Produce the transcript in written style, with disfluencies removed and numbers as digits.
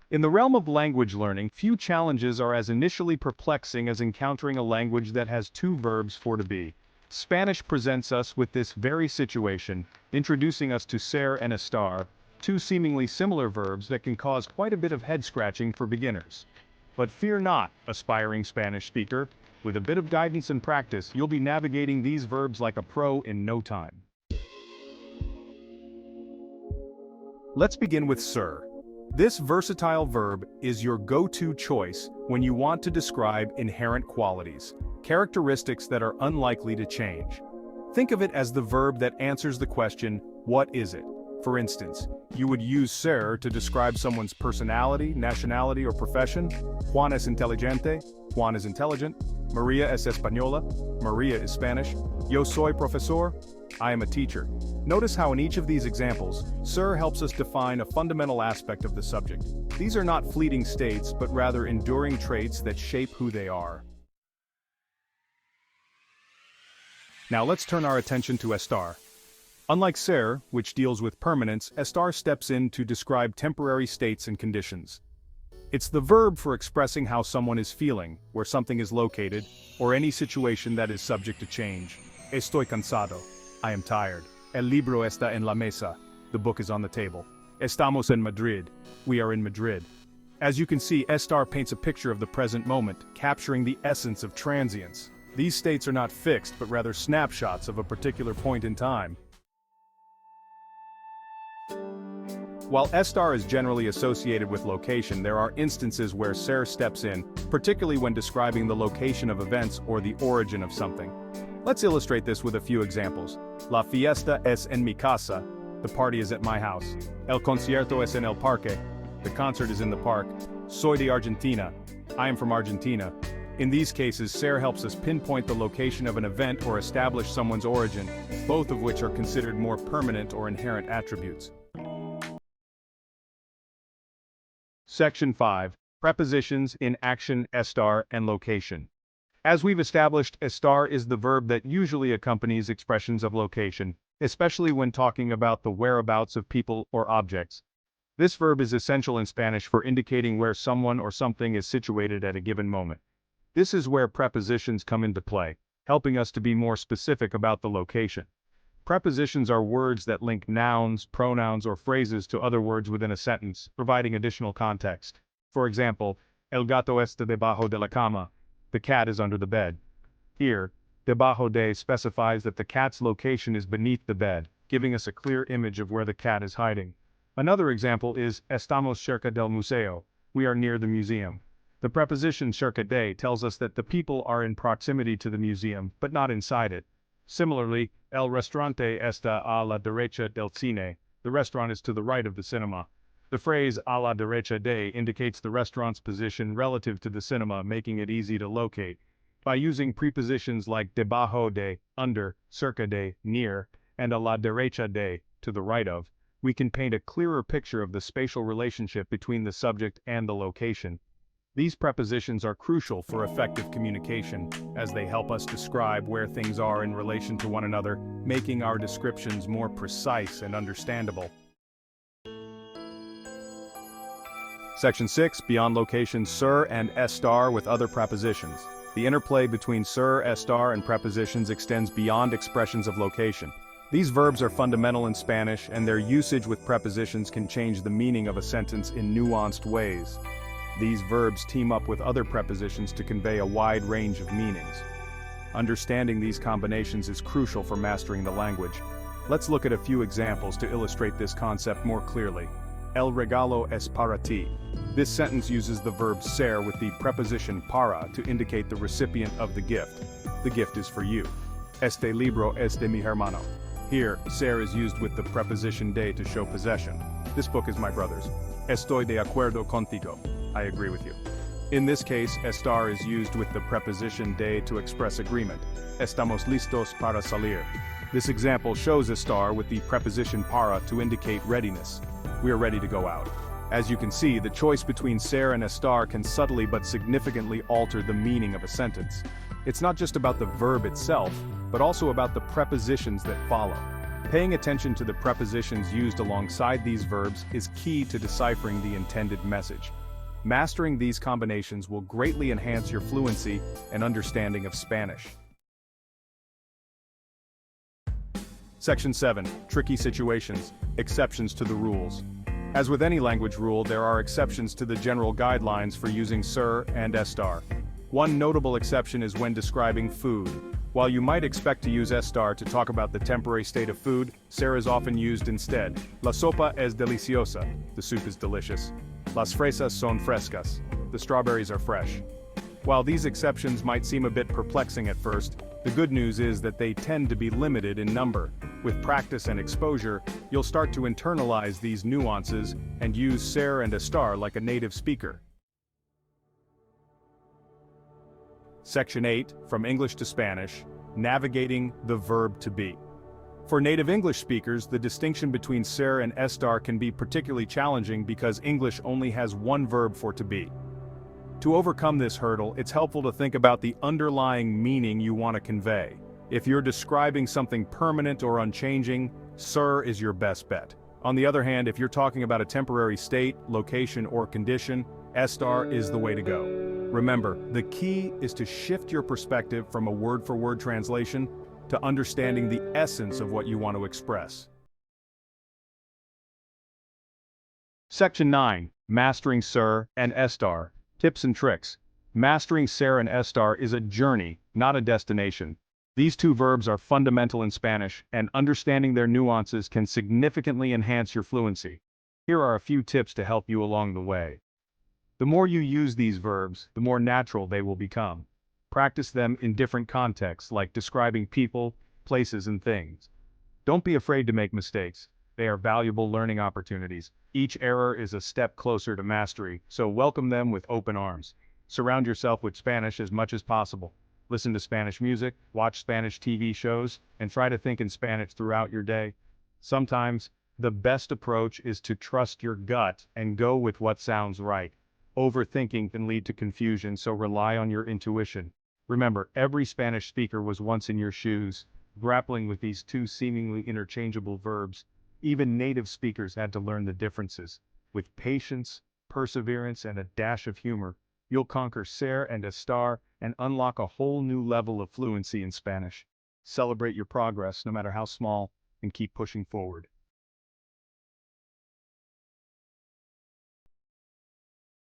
In the realm of language learning, few challenges are as initially perplexing as encountering a language that has two verbs for to be. Spanish presents us with this very situation, introducing us to ser and estar, two seemingly similar verbs that can cause quite a bit of head-scratching for beginners. But fear not, aspiring Spanish speaker. With a bit of guidance and practice, you'll be navigating these verbs like a pro in no time. Let's begin with ser. This versatile verb is your go-to choice when you want to describe inherent qualities, characteristics that are unlikely to change. Think of it as the verb that answers the question, what is it? For instance, you would use ser to describe someone's personality, nationality, or profession. Juan es inteligente, Juan is intelligent. Maria es española, Maria is Spanish. Yo soy profesor, I am a teacher. Notice how in each of these examples, ser helps us define a fundamental aspect of the subject. These are not fleeting states, but rather enduring traits that shape who they are. Now let's turn our attention to estar. Unlike ser, which deals with permanence, estar steps in to describe temporary states and conditions. It's the verb for expressing how someone is feeling, where something is located, or any situation that is subject to change. Estoy cansado. I am tired. El libro está en la mesa. The book is on the table. Estamos en Madrid. We are in Madrid. As you can see, estar paints a picture of the present moment, capturing the essence of transience. These states are not fixed, but rather snapshots of a particular point in time. While estar is generally associated with location, there are instances where ser steps in, particularly when describing the location of events or the origin of something. Let's illustrate this with a few examples. La fiesta es en mi casa. The party is at my house. El concierto es en el parque. The concert is in the park. Soy de Argentina. I am from Argentina. In these cases, ser helps us pinpoint the location of an event or establish someone's origin, both of which are considered more permanent or inherent attributes. Section 5. Prepositions in action, estar, and location. As we've established, estar is the verb that usually accompanies expressions of location, especially when talking about the whereabouts of people or objects. This verb is essential in Spanish for indicating where someone or something is situated at a given moment. This is where prepositions come into play, helping us to be more specific about the location. Prepositions are words that link nouns, pronouns, or phrases to other words within a sentence, providing additional context. For example, el gato está debajo de la cama. The cat is under the bed. Here, debajo de specifies that the cat's location is beneath the bed, giving us a clear image of where the cat is hiding. Another example is estamos cerca del museo. We are near the museum. The preposition cerca de tells us that the people are in proximity to the museum, but not inside it. Similarly, el restaurante está a la derecha del cine. The restaurant is to the right of the cinema. The phrase a la derecha de indicates the restaurant's position relative to the cinema, making it easy to locate. By using prepositions like debajo de, under, cerca de, near, and a la derecha de, to the right of, we can paint a clearer picture of the spatial relationship between the subject and the location. These prepositions are crucial for effective communication, as they help us describe where things are in relation to one another, making our descriptions more precise and understandable. Section 6. Beyond location, ser and estar with other prepositions. The interplay between ser, estar, and prepositions extends beyond expressions of location. These verbs are fundamental in Spanish, and their usage with prepositions can change the meaning of a sentence in nuanced ways. These verbs team up with other prepositions to convey a wide range of meanings. Understanding these combinations is crucial for mastering the language. Let's look at a few examples to illustrate this concept more clearly. El regalo es para ti. This sentence uses the verb ser with the preposition para to indicate the recipient of the gift. The gift is for you. Este libro es de mi hermano. Here, ser is used with the preposition de to show possession. This book is my brother's. Estoy de acuerdo contigo. I agree with you. In this case, estar is used with the preposition de to express agreement. Estamos listos para salir. This example shows estar with the preposition para to indicate readiness. We are ready to go out. As you can see, the choice between ser and estar can subtly but significantly alter the meaning of a sentence. It's not just about the verb itself, but also about the prepositions that follow. Paying attention to the prepositions used alongside these verbs is key to deciphering the intended message. Mastering these combinations will greatly enhance your fluency and understanding of Spanish. Section 7. Tricky situations. Exceptions to the rules. As with any language rule, there are exceptions to the general guidelines for using SER and ESTAR. One notable exception is when describing food. While you might expect to use ESTAR to talk about the temporary state of food, SER is often used instead. La sopa es deliciosa. The soup is delicious. Las fresas son frescas. The strawberries are fresh. While these exceptions might seem a bit perplexing at first, the good news is that they tend to be limited in number. With practice and exposure, you'll start to internalize these nuances and use SER and ESTAR like a native speaker. Section 8, From English to Spanish, Navigating the Verb to Be. For native English speakers, the distinction between SER and ESTAR can be particularly challenging because English only has one verb for to be. To overcome this hurdle, it's helpful to think about the underlying meaning you want to convey. If you're describing something permanent or unchanging, SER is your best bet. On the other hand, if you're talking about a temporary state, location, or condition, ESTAR is the way to go. Remember, the key is to shift your perspective from a word-for-word translation to understanding the essence of what you want to express. Section 9. Mastering SER and ESTAR. Tips and tricks. Mastering SER and ESTAR is a journey, not a destination. These two verbs are fundamental in Spanish, and understanding their nuances can significantly enhance your fluency. Here are a few tips to help you along the way. The more you use these verbs, the more natural they will become. Practice them in different contexts, like describing people, places, and things. Don't be afraid to make mistakes. They are valuable learning opportunities. Each error is a step closer to mastery, so welcome them with open arms. Surround yourself with Spanish as much as possible. Listen to Spanish music, watch Spanish TV shows, and try to think in Spanish throughout your day. Sometimes, the best approach is to trust your gut and go with what sounds right. Overthinking can lead to confusion, so rely on your intuition. Remember, every Spanish speaker was once in your shoes, grappling with these two seemingly interchangeable verbs. Even native speakers had to learn the differences. With patience, perseverance, and a dash of humor, you'll conquer SER and ESTAR and unlock a whole new level of fluency in Spanish. Celebrate your progress, no matter how small, and keep pushing forward.